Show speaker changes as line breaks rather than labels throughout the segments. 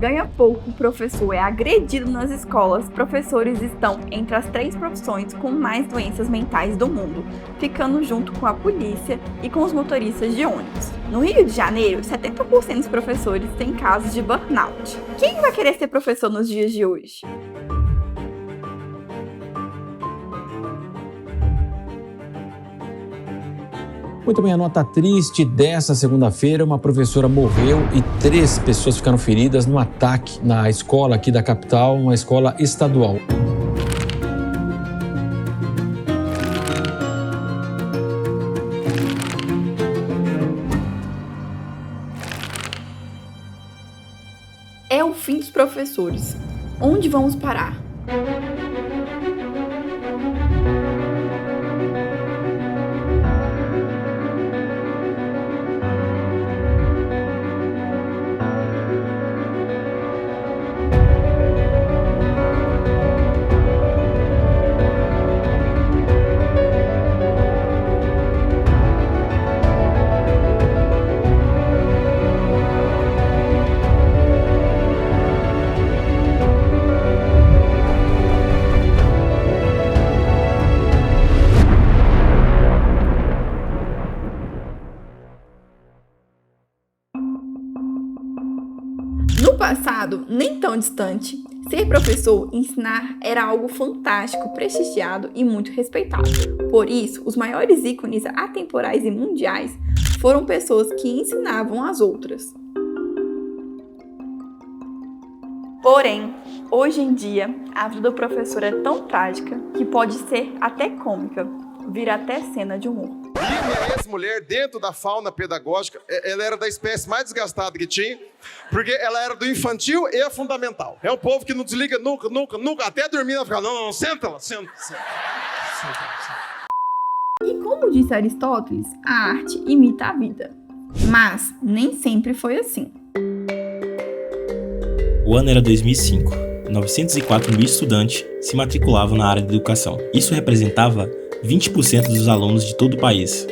ganha pouco, o professor é agredido nas escolas, professores estão entre as 3 profissões com mais doenças mentais do mundo, ficando junto com a polícia e com os motoristas de ônibus. No Rio de Janeiro, 70% dos professores têm casos de burnout. Quem vai querer ser professor nos dias de hoje?
Muito bem, a nota triste dessa segunda-feira, uma professora morreu e 3 pessoas ficaram feridas no ataque na escola aqui da capital, uma escola estadual.
É o fim dos professores. Onde vamos parar? No passado, nem tão distante, ser professor e ensinar era algo fantástico, prestigiado e muito respeitado. Por isso, os maiores ícones atemporais e mundiais foram pessoas que ensinavam as outras. Porém, hoje em dia, a vida do professor é tão trágica que pode ser até cômica, vir até cena de humor.
E minha ex-mulher, dentro da fauna pedagógica, ela era da espécie mais desgastada que tinha, porque ela era do infantil e a fundamental. É um povo que não desliga nunca, até dormir ela fica, não, senta lá, senta.
E como disse Aristóteles, a arte imita a vida. Mas nem sempre foi assim.
O ano era 2005. 904 mil estudantes se matriculavam na área de educação. Isso representava 20% dos alunos de todo o país.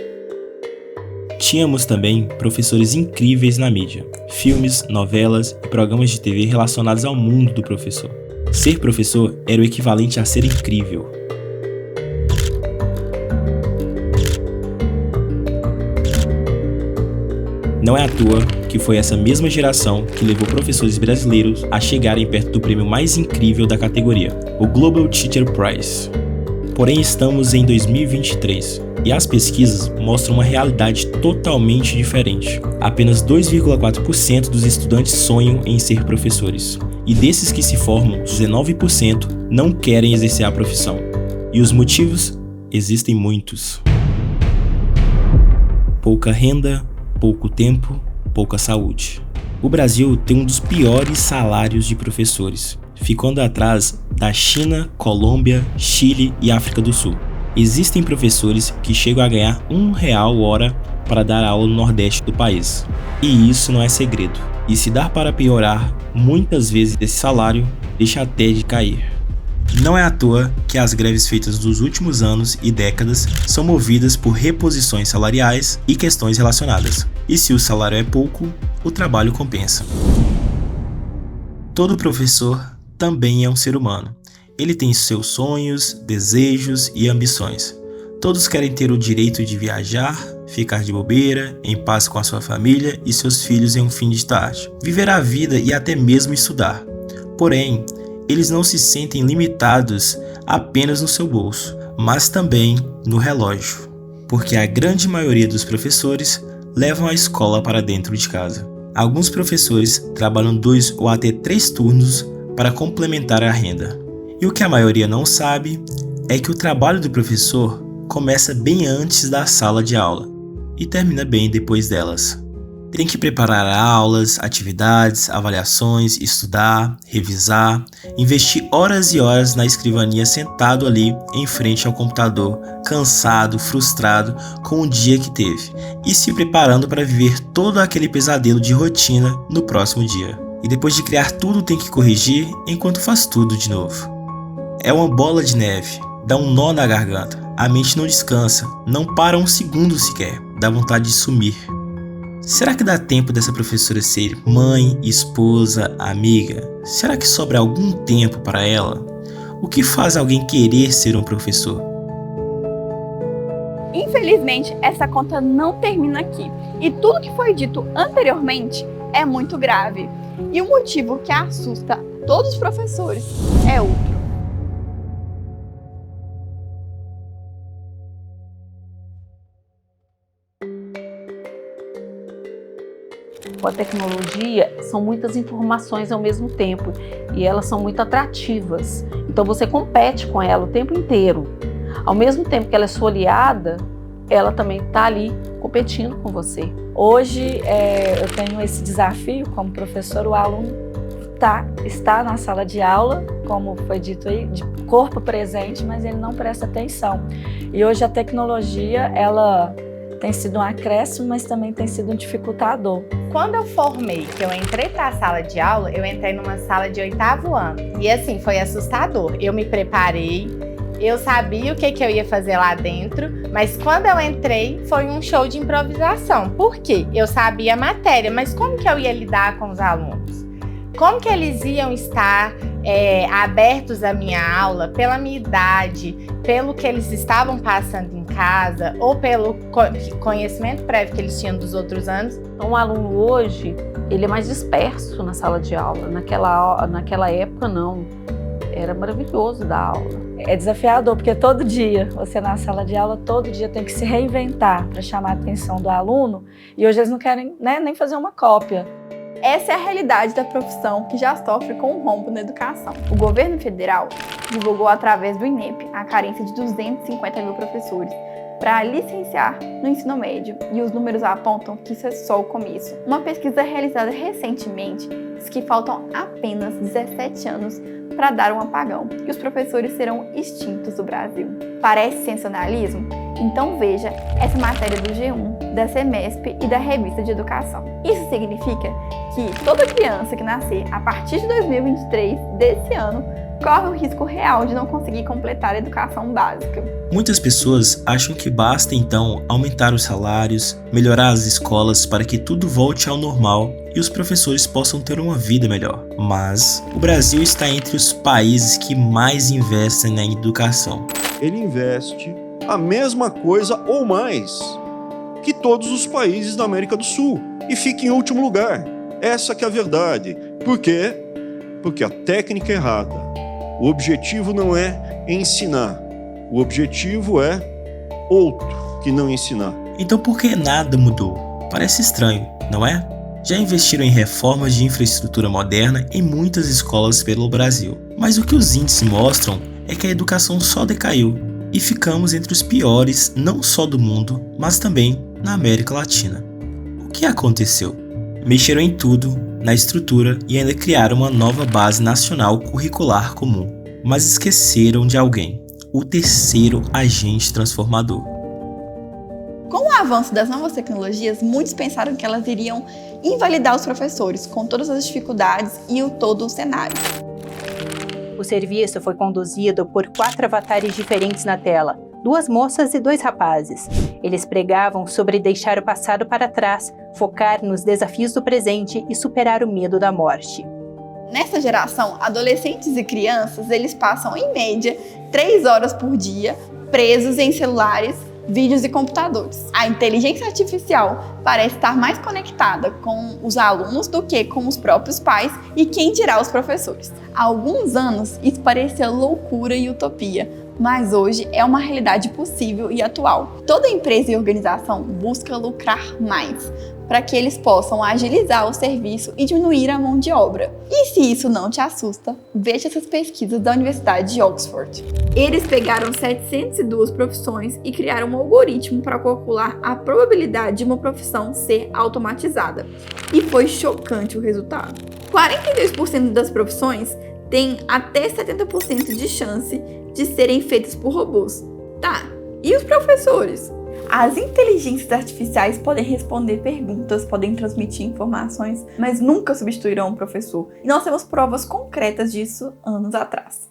Tínhamos também professores incríveis na mídia, filmes, novelas e programas de TV relacionados ao mundo do professor. Ser professor era o equivalente a ser incrível. Não é à toa que foi essa mesma geração que levou professores brasileiros a chegarem perto do prêmio mais incrível da categoria, o Global Teacher Prize. Porém, estamos em 2023 e as pesquisas mostram uma realidade totalmente diferente. Apenas 2,4% dos estudantes sonham em ser professores. E desses que se formam, 19% não querem exercer a profissão. E os motivos? Existem muitos. Pouca renda, pouco tempo, pouca saúde. O Brasil tem um dos piores salários de professores, ficando atrás da China, Colômbia, Chile e África do Sul. Existem professores que chegam a ganhar R$1 hora para dar aula no Nordeste do país. E isso não é segredo. E se dar para piorar, muitas vezes esse salário deixa até de cair. Não é à toa que as greves feitas nos últimos anos e décadas são movidas por reposições salariais e questões relacionadas. E se o salário é pouco, o trabalho compensa. Todo professor também é um ser humano. Ele tem seus sonhos, desejos e ambições. Todos querem ter o direito de viajar, ficar de bobeira, em paz com a sua família e seus filhos em um fim de tarde, viver a vida e até mesmo estudar. Porém, eles não se sentem limitados apenas no seu bolso, mas também no relógio, porque a grande maioria dos professores levam a escola para dentro de casa. Alguns professores trabalham 2 ou até 3 turnos para complementar a renda. E o que a maioria não sabe é que o trabalho do professor começa bem antes da sala de aula e termina bem depois delas. Tem que preparar aulas, atividades, avaliações, estudar, revisar, investir horas e horas na escrivaninha sentado ali em frente ao computador, cansado, frustrado com o dia que teve e se preparando para viver todo aquele pesadelo de rotina no próximo dia. E depois de criar tudo tem que corrigir enquanto faz tudo de novo. É uma bola de neve, dá um nó na garganta, a mente não descansa, não para um segundo sequer, dá vontade de sumir. Será que dá tempo dessa professora ser mãe, esposa, amiga? Será que sobra algum tempo para ela? O que faz alguém querer ser um professor?
Infelizmente, essa conta não termina aqui. E tudo que foi dito anteriormente é muito grave. E o motivo que assusta todos os professores é outro.
Com a tecnologia, são muitas informações ao mesmo tempo e elas são muito atrativas. Então você compete com ela o tempo inteiro. Ao mesmo tempo que ela é sua aliada, ela também está ali competindo com você.
Hoje eu tenho esse desafio como professor, o aluno está na sala de aula, como foi dito aí, de corpo presente, mas ele não presta atenção. E hoje a tecnologia, ela tem sido um acréscimo, mas também tem sido um dificultador.
Quando eu formei, que eu entrei para a sala de aula, eu entrei numa sala de 8º ano. E assim, foi assustador. Eu me preparei, eu sabia o que eu ia fazer lá dentro, mas quando eu entrei, foi um show de improvisação. Por quê? Eu sabia a matéria, mas como que eu ia lidar com os alunos? Como que eles iam estar abertos à minha aula, pela minha idade, pelo que eles estavam passando em casa, ou pelo conhecimento prévio que eles tinham dos outros anos?
Então, o aluno hoje, ele é mais disperso na sala de aula. Naquela época, não. Era maravilhoso dar aula.
É desafiador, porque todo dia, você na sala de aula, todo dia tem que se reinventar para chamar a atenção do aluno, e hoje eles não querem nem fazer uma cópia.
Essa é a realidade da profissão que já sofre com um rombo na educação. O governo federal divulgou através do INEP a carência de 250 mil professores para licenciar no ensino médio, e os números apontam que isso é só o começo. Uma pesquisa realizada recentemente diz que faltam apenas 17 anos para dar um apagão e os professores serão extintos do Brasil. Parece sensacionalismo? Então veja essa matéria do G1, da Semesp e da Revista de Educação. Isso significa que toda criança que nascer a partir de 2023 desse ano corre o risco real de não conseguir completar a educação básica.
Muitas pessoas acham que basta então aumentar os salários, melhorar as escolas para que tudo volte ao normal e os professores possam ter uma vida melhor. Mas o Brasil está entre os países que mais investem na educação.
Ele investe a mesma coisa ou mais que todos os países da América do Sul e fica em último lugar. Essa que é a verdade. Por quê? Porque a técnica é errada. O objetivo não é ensinar. O objetivo é outro que não ensinar.
Então por que nada mudou? Parece estranho, não é? Já investiram em reformas de infraestrutura moderna em muitas escolas pelo Brasil. Mas o que os índices mostram é que a educação só decaiu e ficamos entre os piores não só do mundo, mas também na América Latina. O que aconteceu? Mexeram em tudo, na estrutura e ainda criaram uma nova base nacional curricular comum, mas esqueceram de alguém, o terceiro agente transformador.
Com o avanço das novas tecnologias, muitos pensaram que elas iriam invalidar os professores, com todas as dificuldades e todo o cenário.
O serviço foi conduzido por 4 avatares diferentes na tela, 2 moças e 2 rapazes. Eles pregavam sobre deixar o passado para trás, focar nos desafios do presente e superar o medo da morte.
Nessa geração, adolescentes e crianças, eles passam em média 3 horas por dia presos em celulares, vídeos e computadores. A inteligência artificial parece estar mais conectada com os alunos do que com os próprios pais e quem dirá os professores. Há alguns anos isso parecia loucura e utopia, mas hoje é uma realidade possível e atual. Toda empresa e organização busca lucrar mais, para que eles possam agilizar o serviço e diminuir a mão de obra. E se isso não te assusta, veja essas pesquisas da Universidade de Oxford. Eles pegaram 702 profissões e criaram um algoritmo para calcular a probabilidade de uma profissão ser automatizada. E foi chocante o resultado. 42% das profissões têm até 70% de chance de serem feitas por robôs. Tá, e os professores? As inteligências artificiais podem responder perguntas, podem transmitir informações, mas nunca substituirão um professor. E nós temos provas concretas disso anos atrás.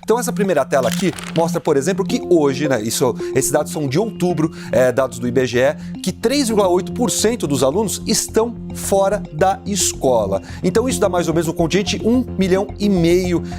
Então essa primeira tela aqui mostra, por exemplo, que hoje, né, esses dados são de outubro, dados do IBGE, que 3,8% dos alunos estão fora da escola. Então isso dá mais ou menos um contingente 1,5 milhão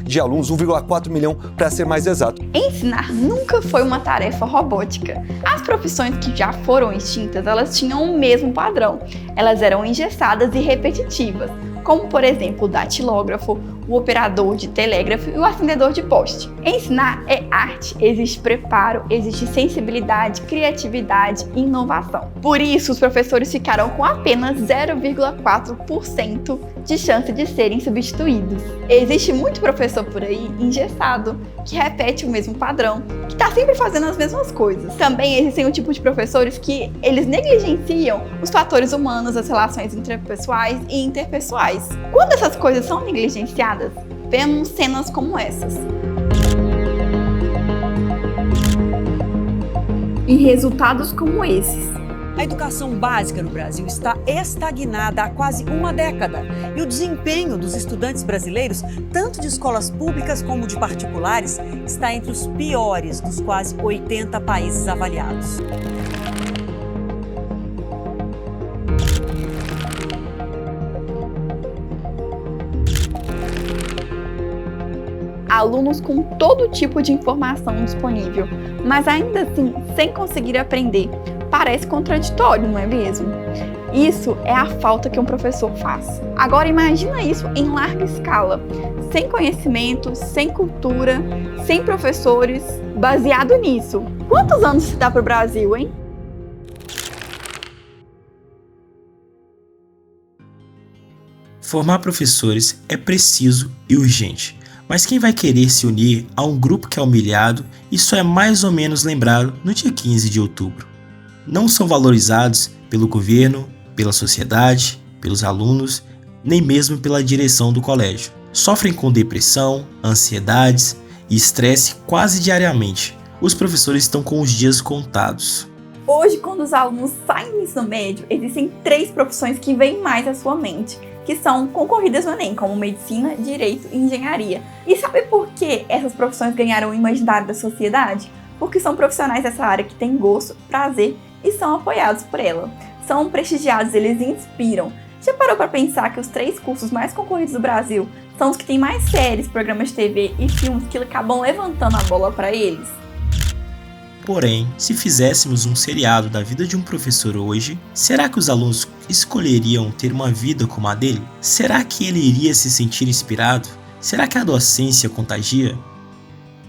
de alunos, 1,4 milhão para ser mais exato.
Ensinar nunca foi uma tarefa robótica. As profissões que já foram extintas, elas tinham o mesmo padrão. Elas eram engessadas e repetitivas, como por exemplo o datilógrafo, o operador de telégrafo e o acendedor de poste. Ensinar é arte, existe preparo, existe sensibilidade, criatividade e inovação. Por isso, os professores ficaram com apenas 0,4% de chance de serem substituídos. Existe muito professor por aí engessado, que repete o mesmo padrão, que está sempre fazendo as mesmas coisas. Também existem um tipo de professores que eles negligenciam os fatores humanos, as relações interpessoais e interpessoais. Quando essas coisas são negligenciadas, vemos cenas como essas. E resultados como esses.
A educação básica no Brasil está estagnada há quase uma década e o desempenho dos estudantes brasileiros, tanto de escolas públicas como de particulares, está entre os piores dos quase 80 países avaliados.
Alunos com todo tipo de informação disponível, mas ainda assim sem conseguir aprender. Parece contraditório, não é mesmo? Isso é a falta que um professor faz. Agora imagina isso em larga escala, sem conhecimento, sem cultura, sem professores, baseado nisso. Quantos anos se dá para o Brasil, hein?
Formar professores é preciso e urgente. Mas quem vai querer se unir a um grupo que é humilhado e só é mais ou menos lembrado no dia 15 de outubro? Não são valorizados pelo governo, pela sociedade, pelos alunos, nem mesmo pela direção do colégio. Sofrem com depressão, ansiedades e estresse quase diariamente. Os professores estão com os dias contados.
Hoje, quando os alunos saem do ensino médio, existem 3 profissões que vêm mais à sua mente, que são concorridas no Enem, como medicina, direito e engenharia. E sabe por que essas profissões ganharam o imaginário da sociedade? Porque são profissionais dessa área que têm gosto, prazer e são apoiados por ela. São prestigiados, eles inspiram. Já parou para pensar que os 3 cursos mais concorridos do Brasil são os que têm mais séries, programas de TV e filmes que acabam levantando a bola para eles?
Porém, se fizéssemos um seriado da vida de um professor hoje, será que os alunos escolheriam ter uma vida como a dele? Será que ele iria se sentir inspirado? Será que a docência contagia?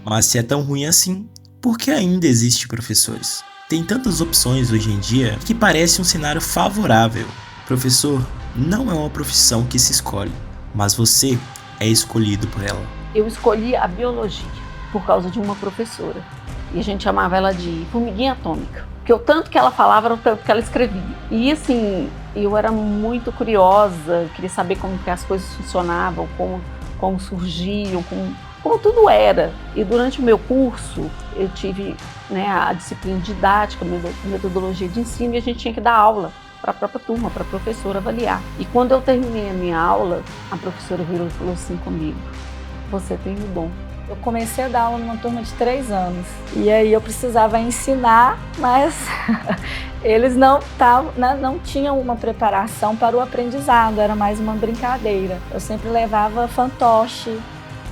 Mas se é tão ruim assim, por que ainda existem professores? Tem tantas opções hoje em dia que parece um cenário favorável. Professor não é uma profissão que se escolhe, mas você é escolhido por ela.
Eu escolhi a biologia por causa de uma professora. E a gente chamava ela de formiguinha atômica. Porque o tanto que ela falava era o tanto que ela escrevia. E assim, eu era muito curiosa, queria saber como que as coisas funcionavam, como surgiam, como tudo era. E durante o meu curso, eu tive a disciplina didática, metodologia de ensino, e a gente tinha que dar aula para a própria turma, para a professora avaliar. E quando eu terminei a minha aula, a professora virou e falou assim comigo: você tem o dom.
Eu comecei a dar aula numa turma de 3 anos. E aí eu precisava ensinar, mas eles não tinham uma preparação para o aprendizado, era mais uma brincadeira. Eu sempre levava fantoche,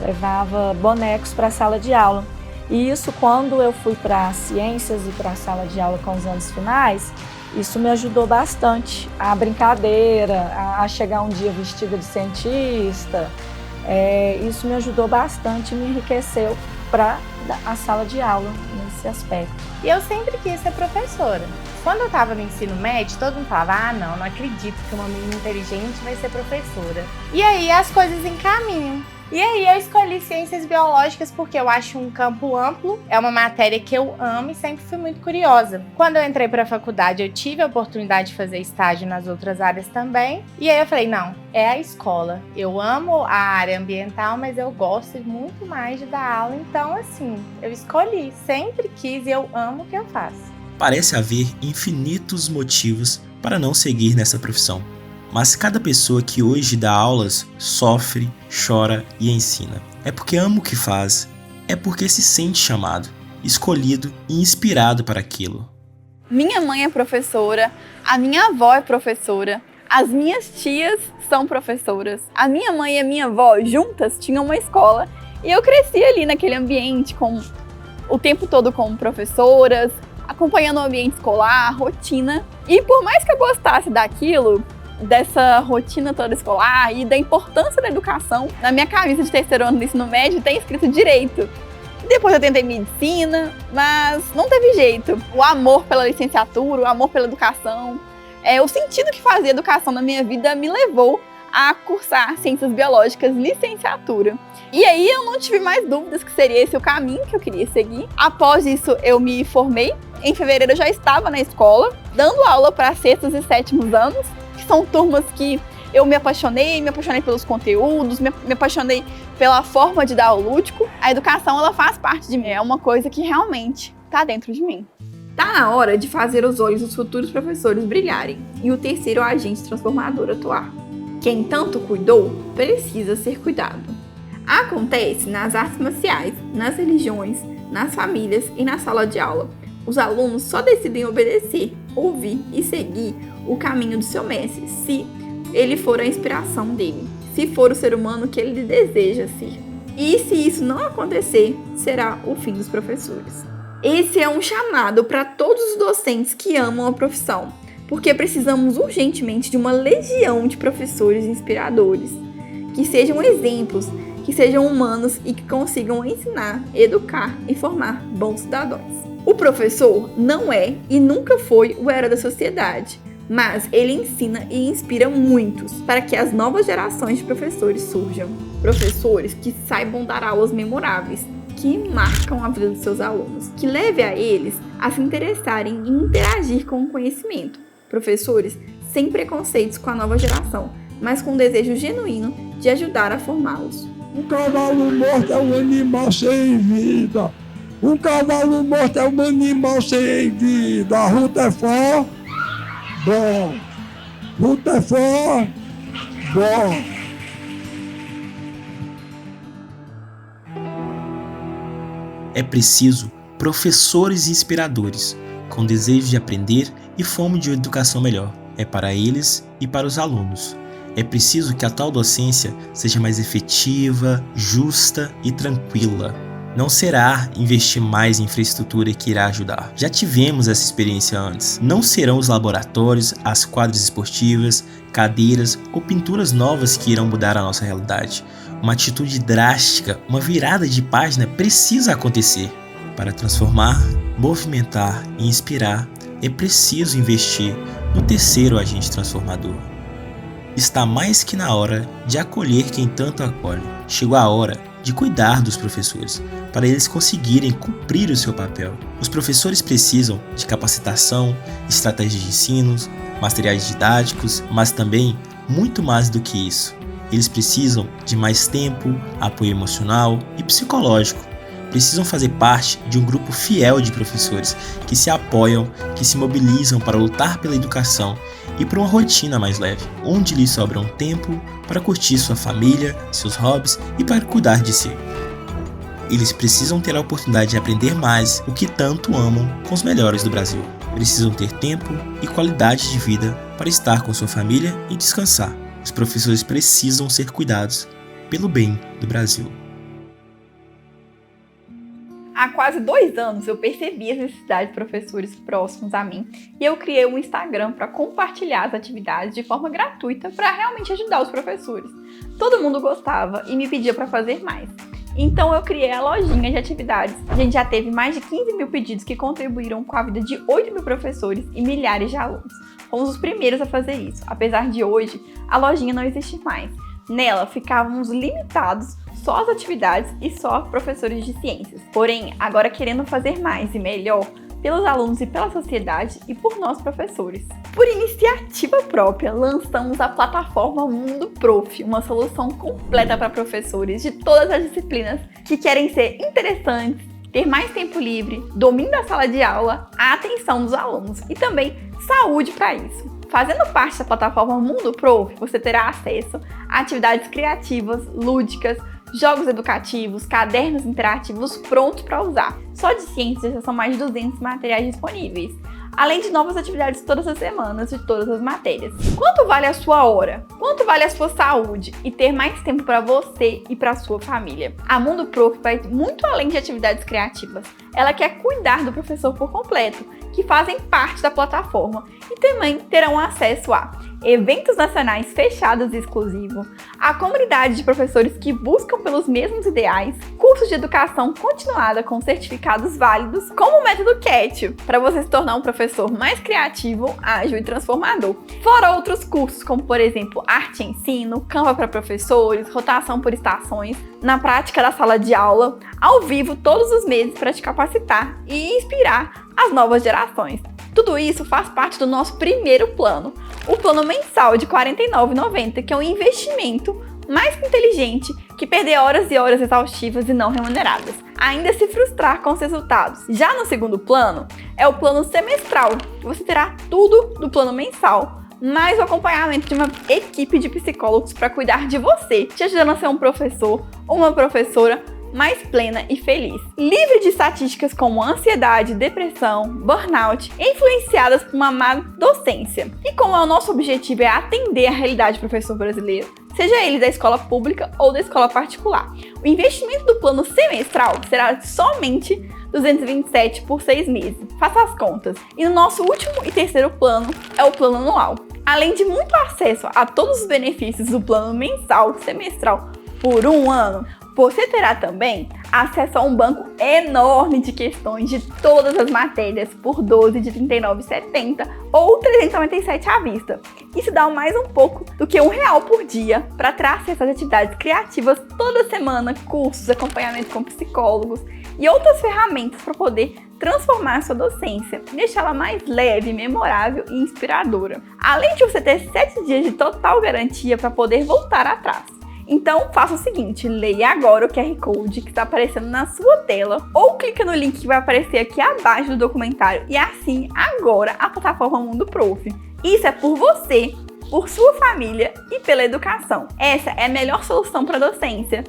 levava bonecos para a sala de aula. E isso, quando eu fui para ciências e para a sala de aula com os anos finais, isso me ajudou bastante. A brincadeira, a chegar um dia vestida de cientista. Isso me ajudou bastante e me enriqueceu para a sala de aula nesse aspecto.
E eu sempre quis ser professora. Quando eu estava no ensino médio, todo mundo falava: não acredito que uma menina inteligente vai ser professora. E aí as coisas encaminham. E aí eu escolhi ciências biológicas porque eu acho um campo amplo, é uma matéria que eu amo e sempre fui muito curiosa. Quando eu entrei para a faculdade, eu tive a oportunidade de fazer estágio nas outras áreas também. E aí eu falei: não, é a escola. Eu amo a área ambiental, mas eu gosto muito mais de dar aula. Então, assim, eu escolhi, sempre quis e eu amo o que eu faço.
Parece haver infinitos motivos para não seguir nessa profissão. Mas cada pessoa que hoje dá aulas sofre, chora e ensina. É porque ama o que faz, é porque se sente chamado, escolhido e inspirado para aquilo.
Minha mãe é professora, a minha avó é professora, as minhas tias são professoras. A minha mãe e a minha avó juntas tinham uma escola e eu cresci ali naquele ambiente o tempo todo com professoras, acompanhando o ambiente escolar, a rotina. E por mais que eu gostasse daquilo, dessa rotina toda escolar e da importância da educação, na minha cabeça de terceiro ano do ensino médio tem escrito direito. Depois eu tentei medicina, mas não teve jeito. O amor pela licenciatura, o amor pela educação, o sentido que fazia educação na minha vida me levou a cursar Ciências Biológicas licenciatura. E aí eu não tive mais dúvidas que seria esse o caminho que eu queria seguir. Após isso eu me formei. Em fevereiro eu já estava na escola, dando aula para sextos e sétimos anos, que são turmas que eu me apaixonei pelos conteúdos, me apaixonei pela forma de dar o lúdico. A educação, ela faz parte de mim, é uma coisa que realmente está dentro de mim. Tá na hora de fazer os olhos dos futuros professores brilharem e o terceiro agente transformador atuar. Quem tanto cuidou, precisa ser cuidado. Acontece nas artes marciais, nas religiões, nas famílias e na sala de aula. Os alunos só decidem obedecer, ouvir e seguir o caminho do seu mestre, se ele for a inspiração dele, se for o ser humano que ele deseja ser. E se isso não acontecer, será o fim dos professores. Esse é um chamado para todos os docentes que amam a profissão, porque precisamos urgentemente de uma legião de professores inspiradores, que sejam exemplos, que sejam humanos e que consigam ensinar, educar e formar bons cidadãos. O professor não é e nunca foi o herói da sociedade, mas ele ensina e inspira muitos para que as novas gerações de professores surjam. Professores que saibam dar aulas memoráveis, que marcam a vida dos seus alunos, que leve a eles a se interessarem e interagir com o conhecimento. Professores sem preconceitos com a nova geração, mas com um desejo genuíno de ajudar a formá-los.
Um cavalo morto é um animal sem vida. Um cavalo morto é um animal sem vida. A Rutherford, bom. Rutherford, bom.
É preciso professores inspiradores, com desejo de aprender e fome de educação melhor. É para eles e para os alunos. É preciso que a atual docência seja mais efetiva, justa e tranquila. Não será investir mais em infraestrutura que irá ajudar. Já tivemos essa experiência antes. Não serão os laboratórios, as quadras esportivas, cadeiras ou pinturas novas que irão mudar a nossa realidade. Uma atitude drástica, uma virada de página precisa acontecer. Para transformar, movimentar e inspirar, é preciso investir no terceiro agente transformador. Está mais que na hora de acolher quem tanto acolhe. Chegou a hora de cuidar dos professores, para eles conseguirem cumprir o seu papel. Os professores precisam de capacitação, estratégias de ensino, materiais didáticos, mas também muito mais do que isso. Eles precisam de mais tempo, apoio emocional e psicológico. Precisam fazer parte de um grupo fiel de professores que se apoiam, que se mobilizam para lutar pela educação e por uma rotina mais leve, onde lhes sobra um tempo para curtir sua família, seus hobbies e para cuidar de si. Eles precisam ter a oportunidade de aprender mais o que tanto amam com os melhores do Brasil. Precisam ter tempo e qualidade de vida para estar com sua família e descansar. Os professores precisam ser cuidados pelo bem do Brasil.
Há quase 2 anos eu percebi as necessidades de professores próximos a mim e eu criei um Instagram para compartilhar as atividades de forma gratuita para realmente ajudar os professores. Todo mundo gostava e me pedia para fazer mais. Então eu criei a lojinha de atividades. A gente já teve mais de 15 mil pedidos que contribuíram com a vida de 8 mil professores e milhares de alunos. Fomos os primeiros a fazer isso, apesar de hoje a lojinha não existir mais. Nela ficávamos limitados só às atividades e só professores de ciências. Porém, agora querendo fazer mais e melhor pelos alunos e pela sociedade e por nós professores. Por iniciativa própria, lançamos a plataforma Mundo Prof, uma solução completa para professores de todas as disciplinas que querem ser interessantes, ter mais tempo livre, domínio da sala de aula, a atenção dos alunos e também saúde para isso. Fazendo parte da plataforma Mundo Prof, você terá acesso a atividades criativas, lúdicas, jogos educativos, cadernos interativos prontos para usar. Só de ciências já são mais de 200 materiais disponíveis, além de novas atividades todas as semanas de todas as matérias. Quanto vale a sua hora? Quanto vale a sua saúde e ter mais tempo para você e para sua família? A Mundo Prof vai muito além de atividades criativas. Ela quer cuidar do professor por completo, que fazem parte da plataforma e também terão acesso a eventos nacionais fechados e exclusivos, a comunidade de professores que buscam pelos mesmos ideais, cursos de educação continuada com certificados válidos, como o método CAT, para você se tornar um professor mais criativo, ágil e transformador. Fora outros cursos, como por exemplo, arte e ensino, Canva para professores, rotação por estações, na prática da sala de aula, ao vivo todos os meses para te capacitar e inspirar as novas gerações. Tudo isso faz parte do nosso primeiro plano, o plano mensal de R$ 49,90, que é um investimento mais que inteligente que perder horas e horas exaustivas e não remuneradas, ainda se frustrar com os resultados. Já no segundo plano, é o plano semestral, que você terá tudo do plano mensal, mais o acompanhamento de uma equipe de psicólogos para cuidar de você, te ajudando a ser um professor ou uma professora mais plena e feliz. Livre de estatísticas como ansiedade, depressão, burnout, influenciadas por uma má docência. E como o nosso objetivo é atender a realidade do professor brasileiro, seja ele da escola pública ou da escola particular, o investimento do plano semestral será somente R$ 227 por 6 meses. Faça as contas. E no nosso último e terceiro plano é o plano anual. Além de muito acesso a todos os benefícios do plano mensal e semestral por um ano, você terá também acesso a um banco enorme de questões de todas as matérias por 12 de R$ 39,70 ou R$ 397 à vista. Isso dá mais um pouco do que R$ 1 por dia para ter acesso às atividades criativas toda semana, cursos, acompanhamento com psicólogos e outras ferramentas para poder transformar a sua docência, deixá-la mais leve, memorável e inspiradora. Além de você ter 7 dias de total garantia para poder voltar atrás. Então, faça o seguinte, leia agora o QR Code que está aparecendo na sua tela ou clica no link que vai aparecer aqui abaixo do documentário e assine agora a plataforma Mundo Prof. Isso é por você, por sua família e pela educação. Essa é a melhor solução para a docência.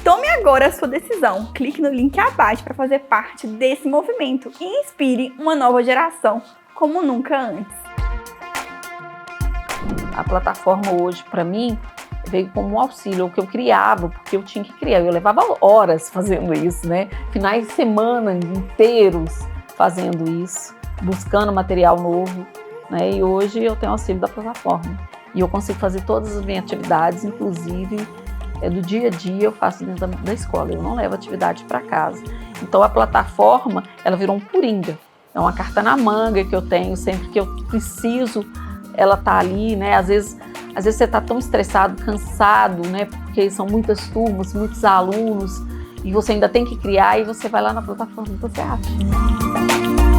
Tome agora a sua decisão, clique no link abaixo para fazer parte desse movimento e inspire uma nova geração como nunca antes.
A plataforma hoje, para mim, veio como um auxílio, o que eu criava, porque eu tinha que criar, eu levava horas fazendo isso, né? Finais de semana inteiros fazendo isso, buscando material novo, né? E hoje eu tenho auxílio da plataforma e eu consigo fazer todas as minhas atividades, inclusive do dia a dia eu faço dentro da escola, eu não levo atividade para casa. Então a plataforma, ela virou um coringa, é uma carta na manga que eu tenho sempre que eu preciso, ela tá ali, né? Às vezes você está tão estressado, cansado, né? Porque são muitas turmas, muitos alunos, e você ainda tem que criar, e você vai lá na plataforma e você acha.